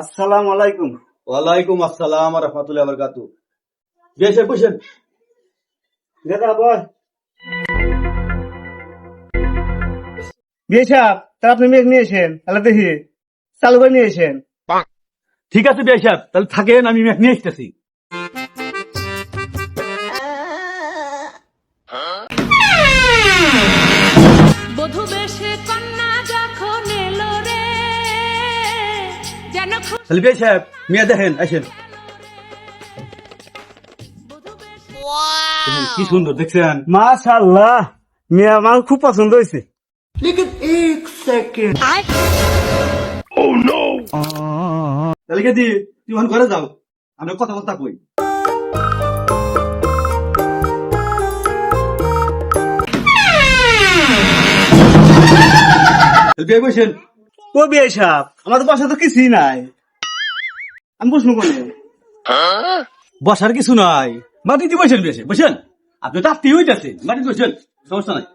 আসসালামু আলাইকুম। ওয়ালাইকুম আসসালাম রহমতুল্লাহ বরকাতু। বেশে বসেন। দাদা বয় বিয়ে সাহেব, তা আপনি মেঘ নিয়েছেন, তাহলে দেখি চালু করে নিয়েছেন। ঠিক আছে বিয়ে সাহেব, তাহলে থাকেন, আমি মেঘ নিয়ে আসতেছি। বধূ বেশে কন্যা যখন এলো রে যেন তাহলে বিয়ে সাহেব মেয়ে দেখেন, আসেন। দেখেন, কি সুন্দর দেখছেন। মাশাআল্লাহ, মেয়ে আমার খুব পছন্দ হয়েছে। তাহলে কে দি তুই ওখানে ঘরে যাও, আমরা কথা কথা কই। তাহলে বিয়ে বসেন। ও বিয়ে সাহেব, আমাদের বাসা তো কিছুই নাই, আমি বসবো কোনে? বসার কিছু নাই, মাটিতে বসেন। বেশে বসেন, আপনি তো আত্মীয় হইতেছেন, মাটিতে বসেন, সমস্যা নাই।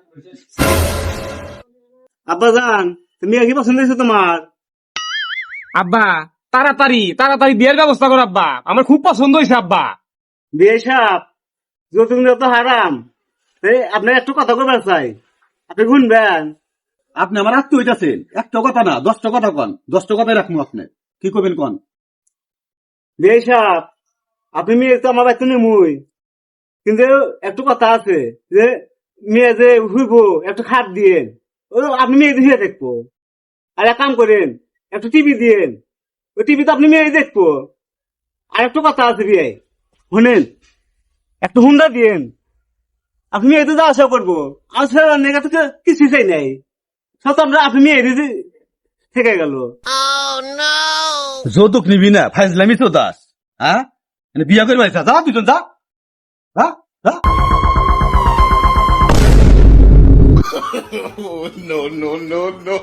আব্বা জান, মেয়ে কি পছন্দ হয়েছে তোমার? আব্বা তাড়াতাড়ি তাড়াতাড়ি বিয়ের ব্যবস্থা কর আব্বা, আমার খুব পছন্দ হয়েছে আব্বা। বিয়ে সাহেব, যৌতুক নেওয়া তো হারাম, আপনার একটু কথা বলবার চাই, আপনি শুনবেন? আপনি আমার আত্মীয় হইতেছেন, একটা কথা না 10টা কথা কন, 10টা কথাই রাখবো। আপনি কি করবেন কন? বিয়ে সাহেব, আপনি মেয়ে তো আমার বাচ্চা নেমুই, কিন্তু একটু কথা আছে যে মেয়ে যে হইব একটু খাট দিয়েন, আপনি মেয়ে দিয়ে দেখবো। আর এক কাম করেন, একটু টিভি দিয়েন, ওই টিভি তো আপনি মেয়ে দেখবো। আর একটু কথা আছে বিয়ে, শুনেন, একটু হুন্ডা দিয়েন, আপনি মেয়ে তো যা আশা করবো। আসলে নেগা তো কিছু চাই নাই, সব তো আমরা আপনি মেয়ে দিয়ে থেকে গেল। যৌতুক নিবি না, ফাইজলামি তো দাস। হ্যাঁ, বিয়া করে বাড়িতে যা, দুজন যা, যা, যা। No, no, no, no.